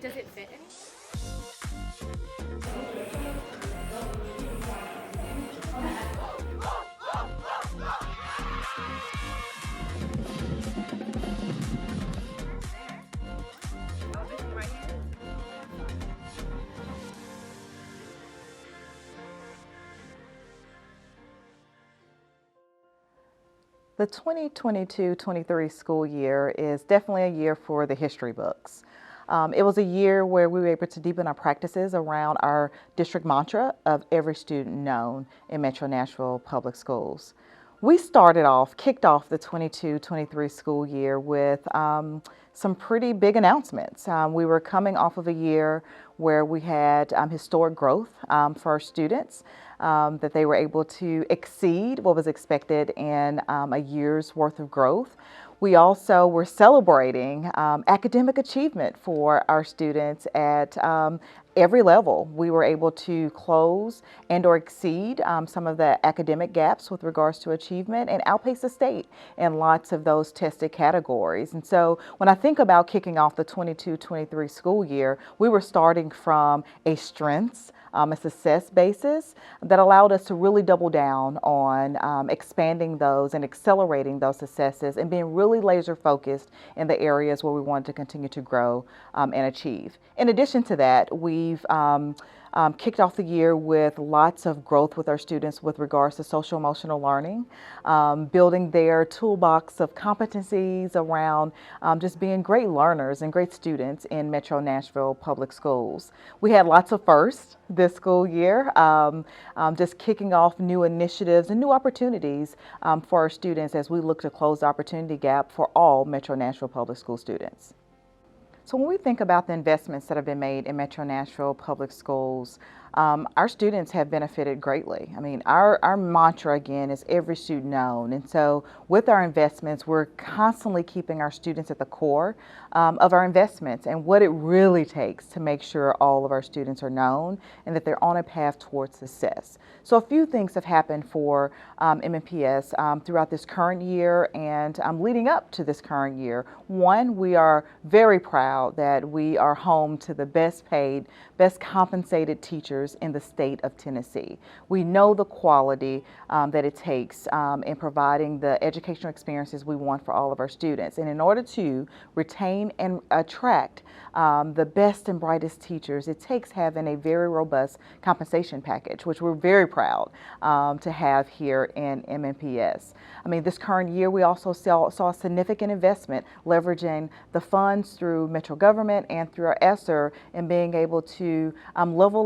Does it fit any? Oh, this one right here? The 2022-23 school year is definitely a year for the history books. It was a year where we were able to deepen our practices around our district mantra of every student known in Metro Nashville Public Schools. We kicked off the 22-23 school year with some pretty big announcements. We were coming off of a year where we had historic growth for our students, that they were able to exceed what was expected in a year's worth of growth. We also were celebrating academic achievement for our students at every level. We were able to close and or exceed some of the academic gaps with regards to achievement and outpace the state in lots of those tested categories. And so when I think about kicking off the 22-23 school year, we were starting from a strengths, a success basis that allowed us to really double down on expanding those and accelerating those successes and being really laser focused in the areas where we wanted to continue to grow and achieve. In addition to that, we've kicked off the year with lots of growth with our students with regards to social emotional learning, building their toolbox of competencies around just being great learners and great students in Metro Nashville Public Schools. We had lots of firsts this school year, just kicking off new initiatives and new opportunities for our students as we look to close the opportunity gap for all Metro Nashville Public School students. So when we think about the investments that have been made in Metro Nashville Public Schools, our students have benefited greatly. I mean, our mantra again is every student known. And so with our investments, we're constantly keeping our students at the core of our investments and what it really takes to make sure all of our students are known and that they're on a path towards success. So a few things have happened for MNPS throughout this current year and leading up to this current year. One, we are very proud that we are home to the best paid, best compensated teachers in the state of Tennessee. We know the quality that it takes in providing the educational experiences we want for all of our students. And in order to retain and attract the best and brightest teachers, it takes having a very robust compensation package, which we're very proud to have here in MNPS. I mean, this current year, we also saw a significant investment leveraging the funds through Metro government and through our ESSER in being able to level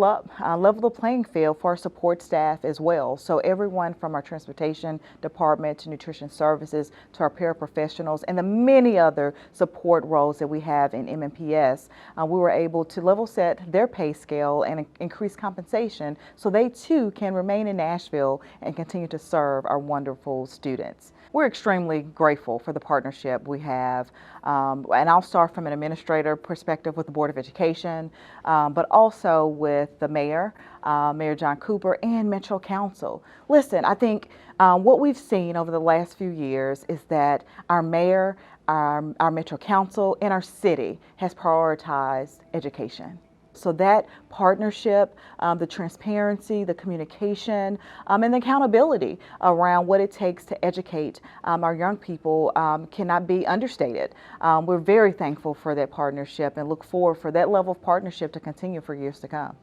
the playing field for our support staff as well. So everyone from our transportation department to nutrition services to our paraprofessionals and the many other support roles that we have in MNPS, we were able to level set their pay scale and increase compensation so they too can remain in Nashville and continue to serve our wonderful students. We're extremely grateful for the partnership we have, and I'll start from an administrator perspective with the Board of Education, but also with the mayor, Mayor John Cooper, and Metro Council. Listen, I think what we've seen over the last few years is that our mayor, our Metro Council, and our city has prioritized education. So that partnership, the transparency, the communication, and the accountability around what it takes to educate our young people cannot be understated. We're very thankful for that partnership and look forward for that level of partnership to continue for years to come.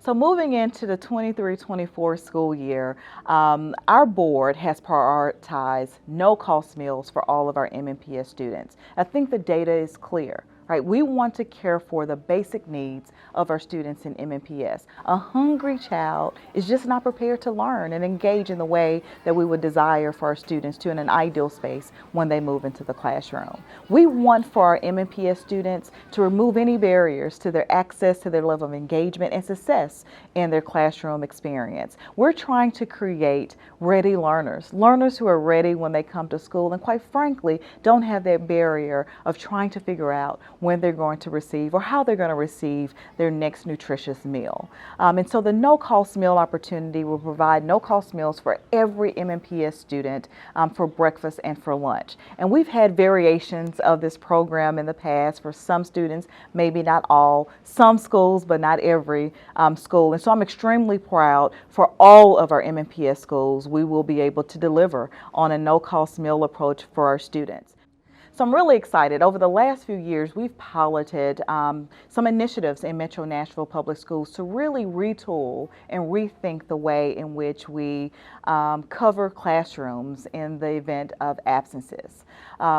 So moving into the 23-24 school year, our board has prioritized no-cost meals for all of our MNPS students. I think the data is clear. Right? We want to care for the basic needs of our students in MNPS. A hungry child is just not prepared to learn and engage in the way that we would desire for our students to in an ideal space when they move into the classroom. We want for our MNPS students to remove any barriers to their access to their level of engagement and success in their classroom experience. We're trying to create ready learners, learners who are ready when they come to school and quite frankly don't have that barrier of trying to figure out when they're going to receive or how they're going to receive their next nutritious meal. And so the no-cost meal opportunity will provide no-cost meals for every MNPS student for breakfast and for lunch. And we've had variations of this program in the past for some students, maybe not all, some schools, but not every school. And so I'm extremely proud for all of our MNPS schools, we will be able to deliver on a no-cost meal approach for our students. So I'm really excited. Over the last few years, we've piloted some initiatives in Metro Nashville Public Schools to really retool and rethink the way in which we cover classrooms in the event of absences.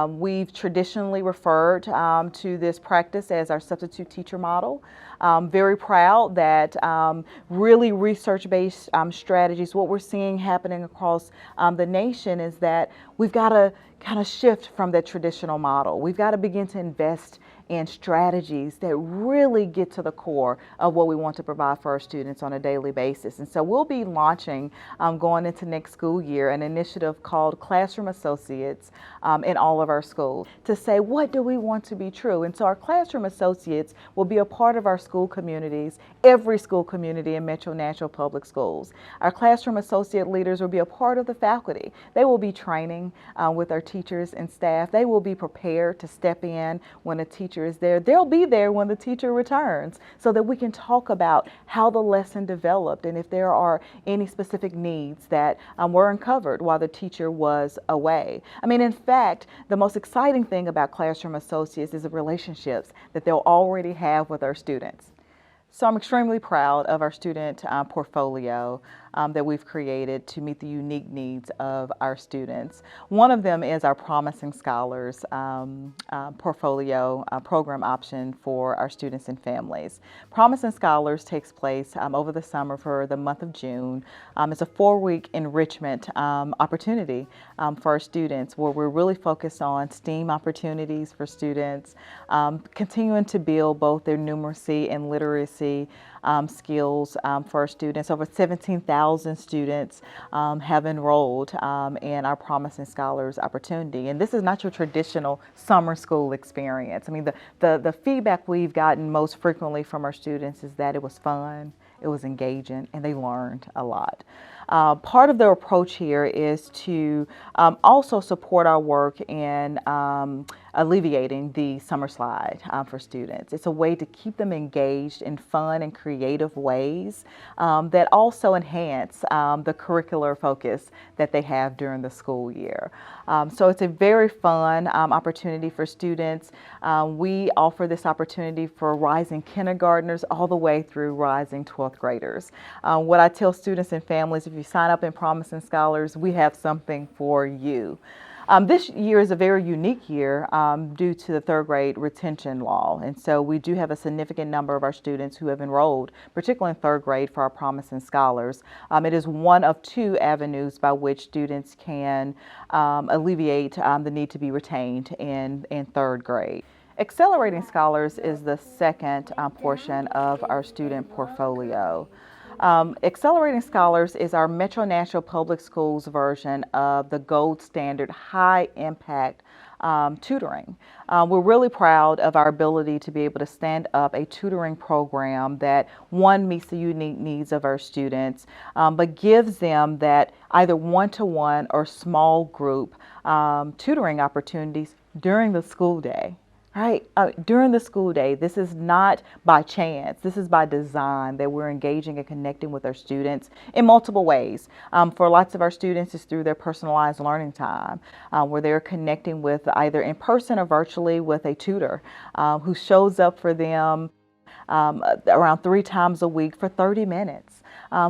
We've traditionally referred to this practice as our substitute teacher model. Very proud that really research-based strategies, what we're seeing happening across the nation is that we've got to kind of shift from that traditional model. We've got to begin to invest in strategies that really get to the core of what we want to provide for our students on a daily basis. And so we'll be launching, going into next school year, an initiative called Classroom Associates in all of our schools to say, what do we want to be true? And so our Classroom Associates will be a part of our school communities, every school community in Metro Nashville Public Schools. Our Classroom Associate leaders will be a part of the faculty. They will be training with our teachers and staff. They will be prepared to step in when a teacher is there. They'll be there when the teacher returns so that we can talk about how the lesson developed and if there are any specific needs that were uncovered while the teacher was away. I mean, in fact, the most exciting thing about Classroom Associates is the relationships that they'll already have with our students. So I'm extremely proud of our student portfolio that we've created to meet the unique needs of our students. One of them is our Promising Scholars portfolio program option for our students and families. Promising Scholars takes place over the summer for the month of June. It's a 4-week enrichment opportunity for our students where we're really focused on STEAM opportunities for students, continuing to build both their numeracy and literacy skills for our students. Over 17,000 students have enrolled in our Promising Scholars opportunity. And this is not your traditional summer school experience. I mean, the feedback we've gotten most frequently from our students is that it was fun, it was engaging, and they learned a lot. Part of the approach here is to also support our work in alleviating the summer slide for students. It's a way to keep them engaged in fun and creative ways that also enhance the curricular focus that they have during the school year. So it's a very fun opportunity for students. We offer this opportunity for rising kindergartners all the way through rising 12th graders. What I tell students and families, if you sign up in Promising Scholars, we have something for you. This year is a very unique year due to the 3rd grade retention law. And so we do have a significant number of our students who have enrolled, particularly in 3rd grade for our Promising Scholars. It is one of 2 avenues by which students can alleviate the need to be retained in 3rd grade. Accelerating Scholars is the second portion of our student portfolio. Accelerating Scholars is our Metro Nashville Public Schools version of the gold standard high impact tutoring. We're really proud of our ability to be able to stand up a tutoring program that, one, meets the unique needs of our students, but gives them that either one-to-one or small group tutoring opportunities during the school day. Right, during the school day. This is not by chance. This is by design that we're engaging and connecting with our students in multiple ways. For lots of our students, it's through their personalized learning time, where they're connecting with either in person or virtually with a tutor who shows up for them around 3 times a week for 30 minutes.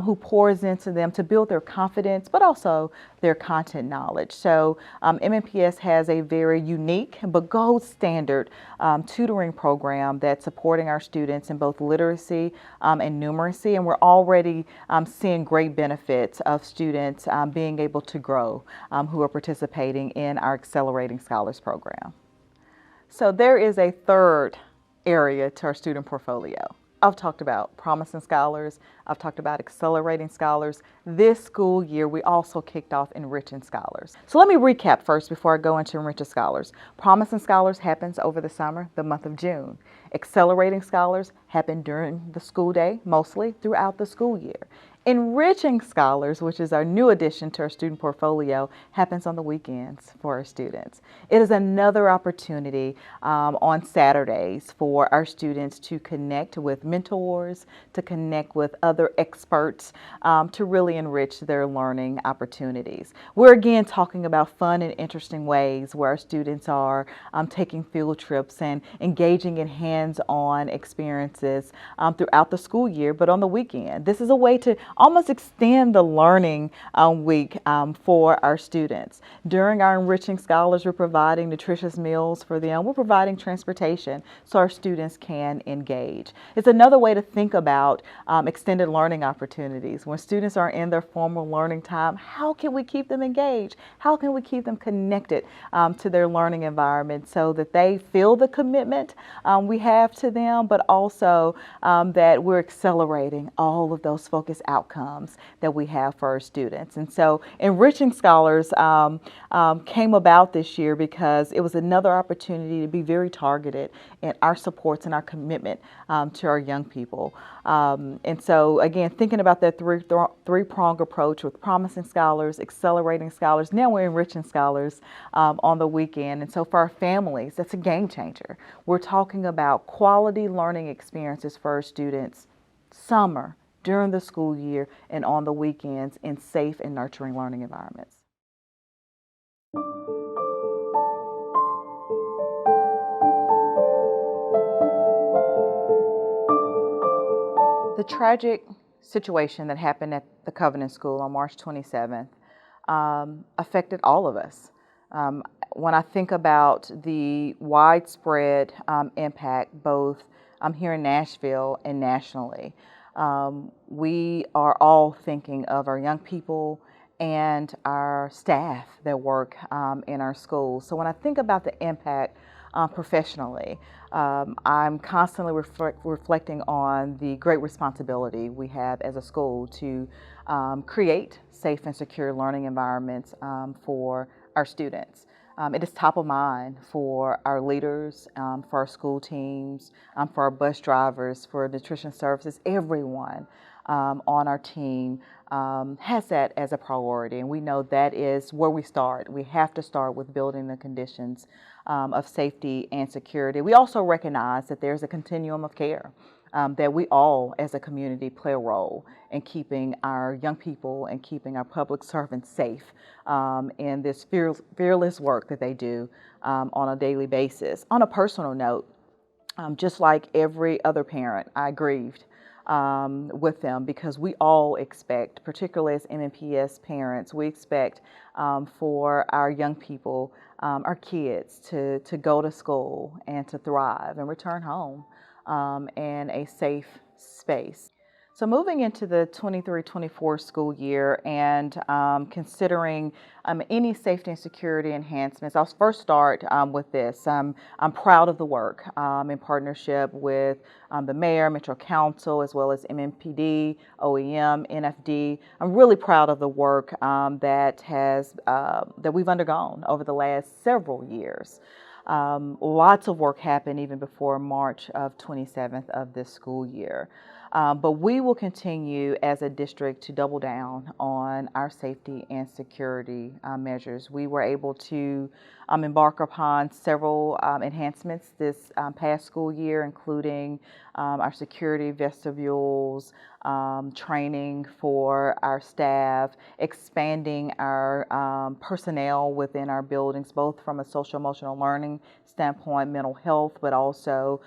Who pours into them to build their confidence, but also their content knowledge. So MNPS has a very unique but gold standard tutoring program that's supporting our students in both literacy and numeracy, and we're already seeing great benefits of students being able to grow who are participating in our Accelerating Scholars program. So there is a third area to our student portfolio. I've talked about promising scholars. I've talked about accelerating scholars. This school year, we also kicked off enriching scholars. So let me recap first before I go into enriching scholars. Promising scholars happens over the summer, the month of June. Accelerating scholars happen during the school day, mostly throughout the school year. Enriching scholars, which is our new addition to our student portfolio, happens on the weekends for our students. It is another opportunity on Saturdays for our students to connect with mentors, to connect with other experts, to really enrich their learning opportunities. We're again talking about fun and interesting ways where our students are taking field trips and engaging in hands-on experiences throughout the school year, but on the weekend. This is a way to almost extend the learning week for our students. During our Enriching Scholars, we're providing nutritious meals for them. We're providing transportation so our students can engage. It's another way to think about extended learning opportunities. When students are in their formal learning time, how can we keep them engaged? How can we keep them connected to their learning environment so that they feel the commitment we have to them, but also that we're accelerating all of those focused outcomes that we have for our students. And so Enriching Scholars came about this year because it was another opportunity to be very targeted in our supports and our commitment to our young people. And so again, thinking about that three-pronged approach with promising scholars, accelerating scholars, now we're enriching scholars on the weekend. And so for our families, that's a game changer. We're talking about quality learning experiences for our students summer, during the school year, and on the weekends in safe and nurturing learning environments. The tragic situation that happened at the Covenant School on March 27th affected all of us. When I think about the widespread impact, both here in Nashville and nationally, we are all thinking of our young people and our staff that work in our schools. So when I think about the impact professionally, I'm constantly reflecting on the great responsibility we have as a school to create safe and secure learning environments for our students. It is top of mind for our leaders, for our school teams, for our bus drivers, for nutrition services. Everyone on our team has that as a priority, and we know that is where we start. We have to start with building the conditions of safety and security. We also recognize that there's a continuum of care. That we all as a community play a role in keeping our young people and keeping our public servants safe in this fearless work that they do on a daily basis. On a personal note, just like every other parent, I grieved with them because we all expect, particularly as MNPS parents, we expect for our young people, our kids to go to school and to thrive and return home in a safe space. So moving into the 23-24 school year and considering any safety and security enhancements, I'll first start with this. I'm proud of the work in partnership with the Mayor, Metro Council, as well as MNPD, OEM, NFD. I'm really proud of the work that we've undergone over the last several years. Lots of work happened even before March of 27th of this school year. But we will continue as a district to double down on our safety and security measures. We were able to embark upon several enhancements this past school year, including our security vestibules, training for our staff, expanding our personnel within our buildings, both from a social emotional learning standpoint, mental health, but also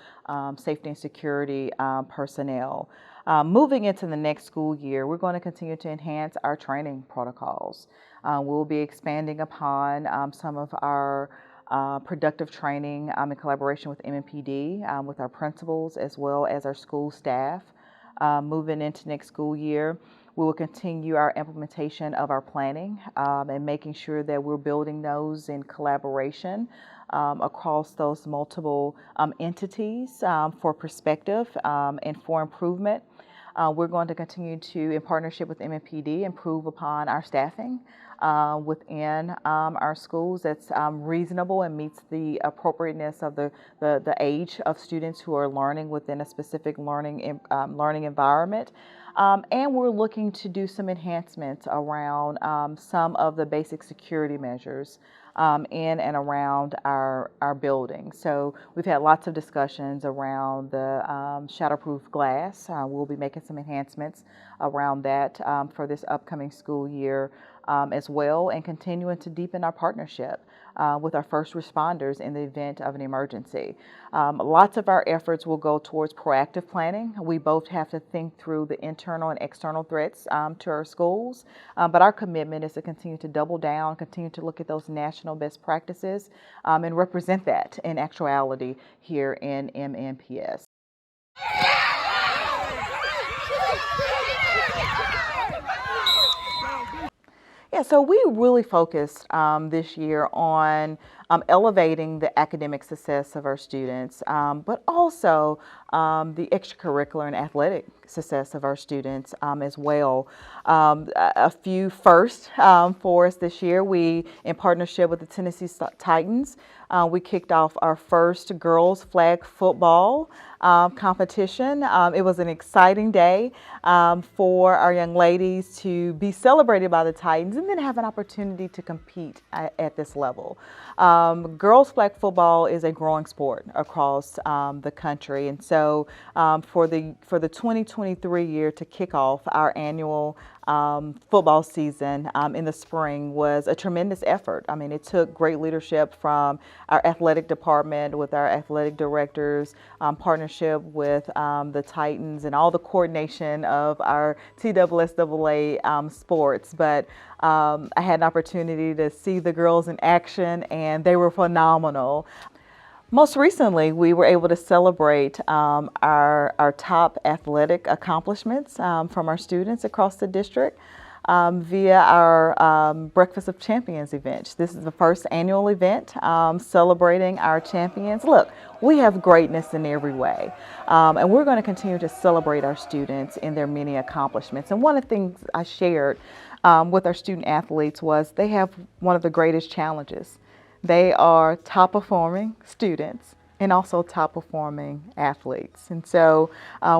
safety and security personnel. Moving into the next school year, we're going to continue to enhance our training protocols. We'll be expanding upon some of our productive training in collaboration with MNPD, with our principals, as well as our school staff. Moving into next school year, We will continue our implementation of our planning and making sure that we're building those in collaboration across those multiple entities for perspective and for improvement. We're going to continue to, in partnership with MNPD, improve upon our staffing within our schools that's reasonable and meets the appropriateness of the age of students who are learning within a specific learning environment. And we're looking to do some enhancements around some of the basic security measures in and around our building. So we've had lots of discussions around the shatterproof glass. We'll be making some enhancements around that for this upcoming school year as well, and continuing to deepen our partnership with our first responders in the event of an emergency. Lots of our efforts will go towards proactive planning. We both have to think through the internal and external threats to our schools, but our commitment is to continue to double down, continue to look at those national best practices, and represent that in actuality here in MNPS. Yeah, so we really focused this year on elevating the academic success of our students, but also the extracurricular and athletic success of our students as well. A few firsts for us this year. We, in partnership with the Tennessee Titans, we kicked off our first girls flag football competition. It was an exciting day for our young ladies to be celebrated by the Titans and then have an opportunity to compete at this level. Girls flag football is a growing sport across the country, and so for the 2023 year to kick off our annual football season in the spring was a tremendous effort. I mean, it took great leadership from our athletic department with our athletic directors, partnership with the Titans, and all the coordination of our TSSAA sports. But I had an opportunity to see the girls in action, and they were phenomenal. Most recently, we were able to celebrate our top athletic accomplishments from our students across the district via our Breakfast of Champions event. This is the first annual event celebrating our champions. Look, we have greatness in every way, and we're going to continue to celebrate our students in their many accomplishments. And one of the things I shared with our student athletes was they have one of the greatest challenges. They are top performing students and also top performing athletes. And so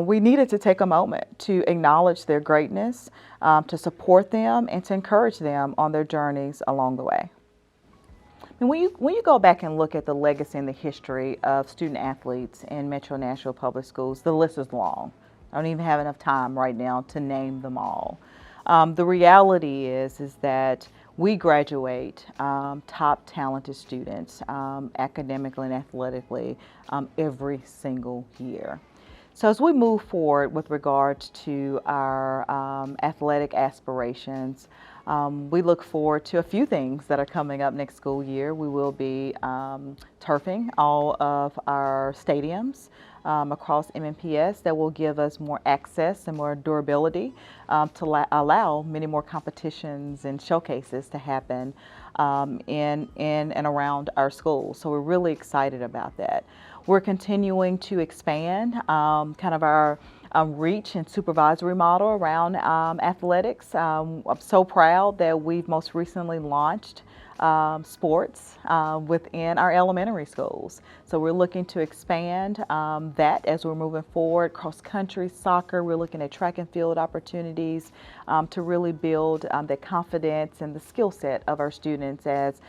we needed to take a moment to acknowledge their greatness, to support them, and to encourage them on their journeys along the way. And when you go back and look at the legacy and the history of student athletes in Metro Nashville Public Schools, the list is long. I don't even have enough time right now to name them all. The reality is that we graduate top talented students academically and athletically every single year. So as we move forward with regards to our athletic aspirations, we look forward to a few things that are coming up next school year. We will be turfing all of our stadiums across MNPS that will give us more access and more durability to allow many more competitions and showcases to happen in and around our schools. So we're really excited about that. We're continuing to expand kind of our reach and supervisory model around athletics. I'm so proud that we've most recently launched sports within our elementary schools. So we're looking to expand that as we're moving forward. Cross country, soccer, we're looking at track and field opportunities to really build the confidence and the skill set of our students as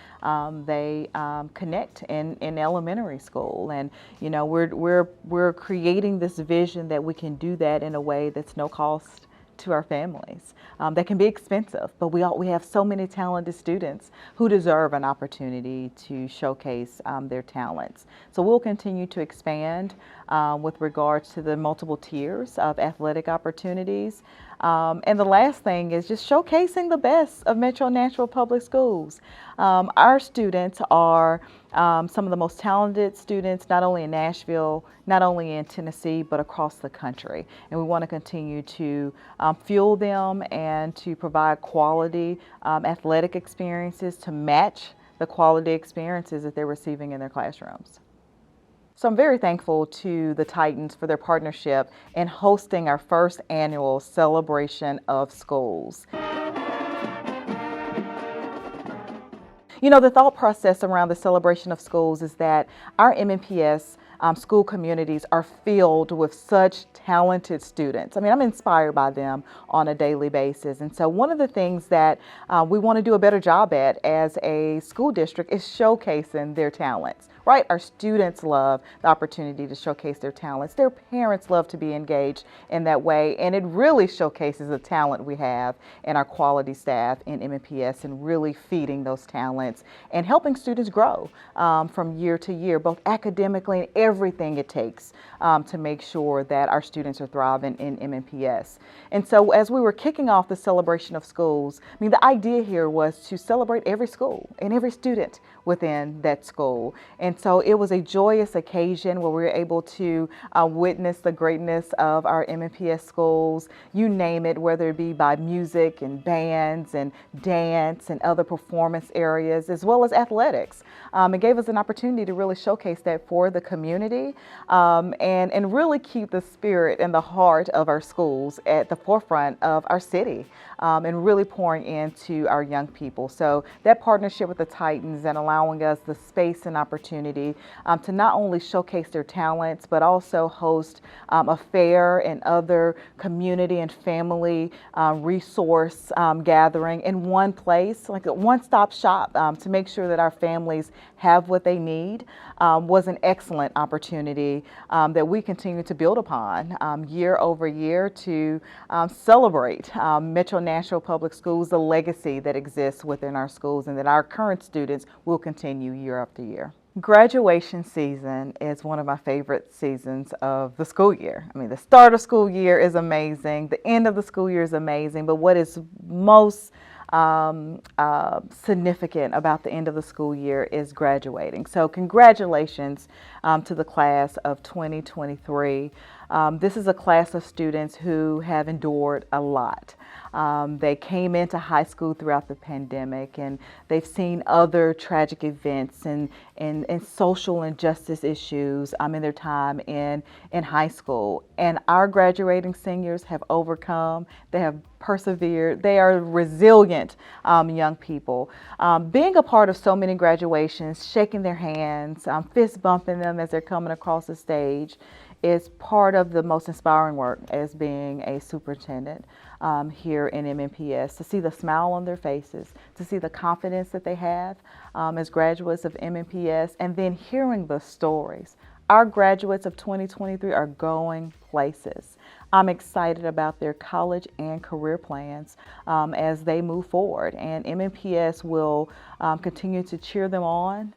they connect in elementary school. And you know, we're creating this vision that we can do that in a way that's no cost to our families. That can be expensive, but we have so many talented students who deserve an opportunity to showcase their talents. So we'll continue to expand with regards to the multiple tiers of athletic opportunities. And the last thing is just showcasing the best of Metro Nashville Public Schools. Our students are some of the most talented students, not only in Nashville, not only in Tennessee, but across the country. And we want to continue to fuel them and to provide quality athletic experiences to match the quality experiences that they're receiving in their classrooms. So I'm very thankful to the Titans for their partnership in hosting our first annual celebration of schools. You know, the thought process around the celebration of schools is that our MNPS school communities are filled with such talented students. I mean, I'm inspired by them on a daily basis. And so one of the things that we want to do a better job at as a school district is showcasing their talents, right? Our students love the opportunity to showcase their talents. Their parents love to be engaged in that way. And it really showcases the talent we have in our quality staff in MNPS and really feeding those talents and helping students grow from year to year, both academically and everything it takes to make sure that our students are thriving in MNPS. And so as we were kicking off the celebration of schools, I mean, the idea here was to celebrate every school and every student within that school. And so it was a joyous occasion where we were able to witness the greatness of our MNPS schools, you name it, whether it be by music and bands and dance and other performance areas, as well as athletics. It gave us an opportunity to really showcase that for the community and really keep the spirit and the heart of our schools at the forefront of our city and really pouring into our young people. So that partnership with the Titans and allowing us the space and opportunity to not only showcase their talents, but also host a fair and other community and family resource gathering in one place, like a one-stop shop to make sure that our families have what they need was an excellent opportunity that we continue to build upon year over year to celebrate Metro Nashville Public Schools, the legacy that exists within our schools and that our current students will continue year after year. Graduation season is one of my favorite seasons of the school year. I mean, the start of school year is amazing. The end of the school year is amazing. But what is most significant about the end of the school year is graduating. So congratulations to the class of 2023. This is a class of students who have endured a lot. They came into high school throughout the pandemic and they've seen other tragic events and social injustice issues in their time in high school. And our graduating seniors have overcome, they have persevered, they are resilient young people. Being a part of so many graduations, shaking their hands, fist bumping them as they're coming across the stage is part of the most inspiring work as being a superintendent here in MNPS, to see the smile on their faces, to see the confidence that they have as graduates of MNPS, and then hearing the stories. Our graduates of 2023 are going places. I'm excited about their college and career plans as they move forward, and MNPS will continue to cheer them on.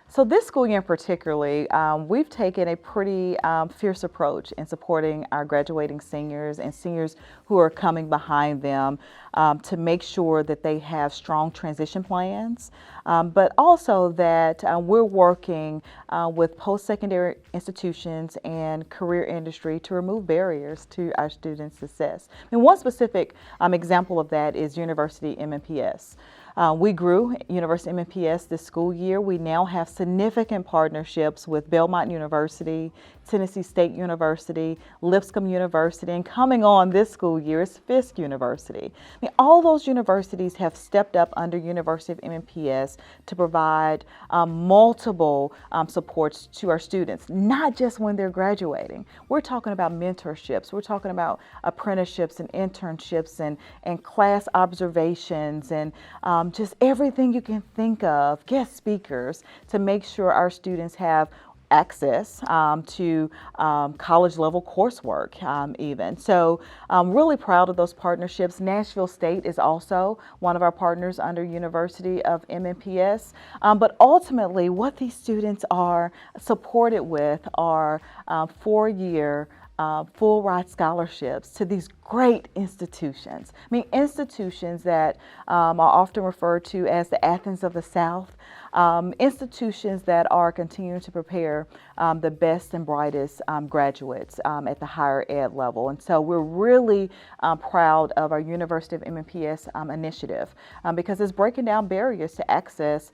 So this school year in particularly, we've taken a pretty fierce approach in supporting our graduating seniors and seniors who are coming behind them to make sure that they have strong transition plans, but also that we're working with post-secondary institutions and career industry to remove barriers to our students' success. And one specific example of that is University MNPS. We grew University MNPS this school year. We now have significant partnerships with Belmont University, Tennessee State University, Lipscomb University, and coming on this school year is Fisk University. I mean, all those universities have stepped up under University of MNPS to provide multiple supports to our students, not just when they're graduating. We're talking about mentorships. We're talking about apprenticeships and internships and class observations and just everything you can think of, guest speakers, to make sure our students have access to college level coursework even. So I'm really proud of those partnerships. Nashville State is also one of our partners under University of MNPS. But ultimately what these students are supported with are 4-year full ride scholarships to these great institutions. I mean, institutions that are often referred to as the Athens of the South, institutions that are continuing to prepare the best and brightest graduates at the higher ed level. And so we're really proud of our University of MNPS initiative because it's breaking down barriers to access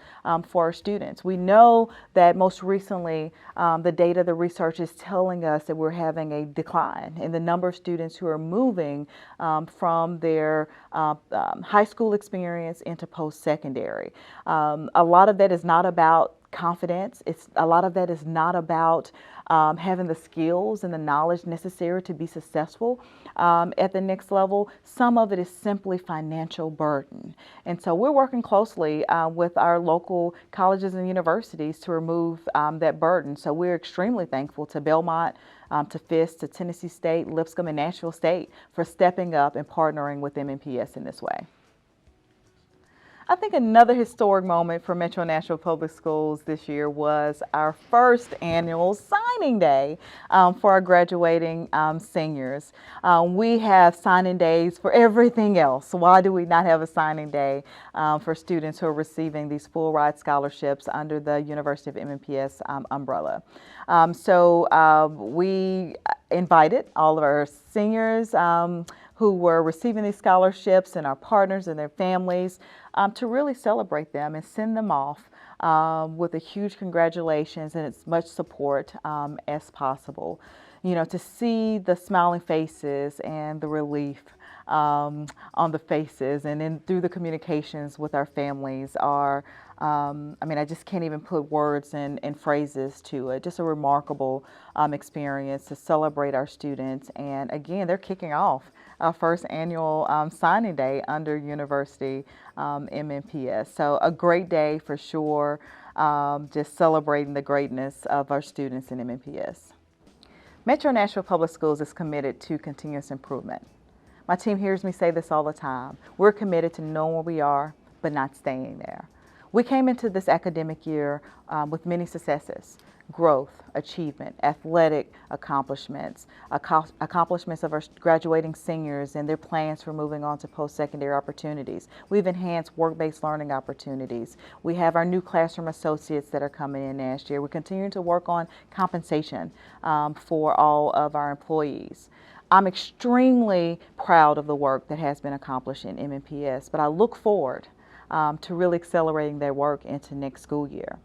for our students. We know that most recently the data, the research is telling us that we're having a decline in the number of students who are moving from their high school experience into post-secondary. A lot of that is not about confidence. A lot of that is not about having the skills and the knowledge necessary to be successful at the next level. Some of it is simply financial burden. And so we're working closely with our local colleges and universities to remove that burden. So we're extremely thankful to Belmont, to Fisk, to Tennessee State, Lipscomb, and Nashville State for stepping up and partnering with MNPS in this way. I think another historic moment for Metro Nashville Public Schools this year was our first annual signing day for our graduating seniors. We have signing days for everything else. Why do we not have a signing day for students who are receiving these full ride scholarships under the University of MNPS umbrella? So we invited all of our seniors who were receiving these scholarships and our partners and their families to really celebrate them and send them off with a huge congratulations and as much support as possible. You know, to see the smiling faces and the relief on the faces and then through the communications with our families are, I mean, I just can't even put words and phrases to it. Just a remarkable experience to celebrate our students. And again, they're kicking off our first annual signing day under University MNPS. So a great day for sure, just celebrating the greatness of our students in MNPS. Metro Nashville Public Schools is committed to continuous improvement. My team hears me say this all the time. We're committed to knowing where we are, but not staying there. We came into this academic year with many successes: growth, achievement, athletic accomplishments, accomplishments of our graduating seniors and their plans for moving on to post-secondary opportunities. We've enhanced work-based learning opportunities. We have our new classroom associates that are coming in next year. We're continuing to work on compensation for all of our employees. I'm extremely proud of the work that has been accomplished in MNPS, but I look forward to really accelerating their work into next school year.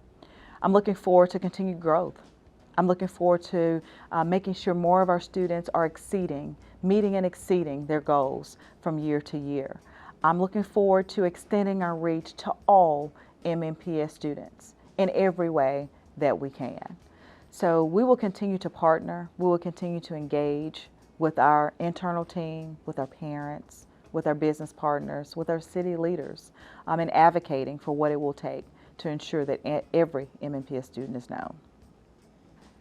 I'm looking forward to continued growth. I'm looking forward to making sure more of our students are meeting and exceeding their goals from year to year. I'm looking forward to extending our reach to all MNPS students in every way that we can. So we will continue to partner, we will continue to engage with our internal team, with our parents, with our business partners, with our city leaders, in advocating for what it will take to ensure that every MNPS student is known.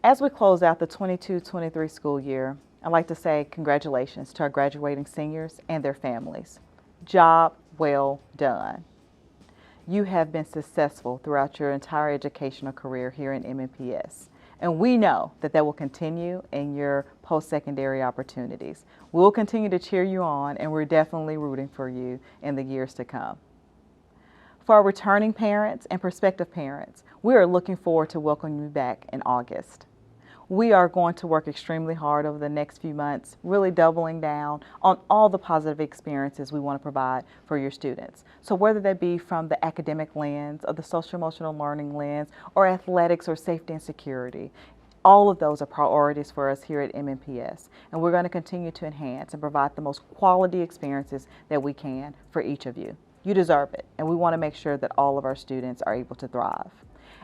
As we close out the 22-23 school year, I'd like to say congratulations to our graduating seniors and their families. Job well done. You have been successful throughout your entire educational career here in MNPS. And we know that that will continue in your post-secondary opportunities. We'll continue to cheer you on, and we're definitely rooting for you in the years to come. For our returning parents and prospective parents, we are looking forward to welcoming you back in August. We are going to work extremely hard over the next few months, really doubling down on all the positive experiences we want to provide for your students. So whether that be from the academic lens or the social emotional learning lens or athletics or safety and security, all of those are priorities for us here at MNPS. And we're going to continue to enhance and provide the most quality experiences that we can for each of you. You deserve it, and we want to make sure that all of our students are able to thrive.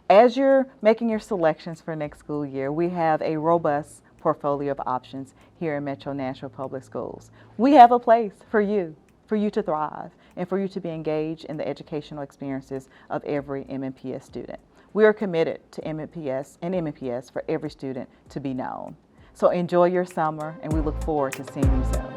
As you're making your selections for next school year, we have a robust portfolio of options here in Metro Nashville Public Schools. We have a place for you to thrive, and for you to be engaged in the educational experiences of every MNPS student. We are committed to MNPS and MNPS for every student to be known. So enjoy your summer, and we look forward to seeing you soon.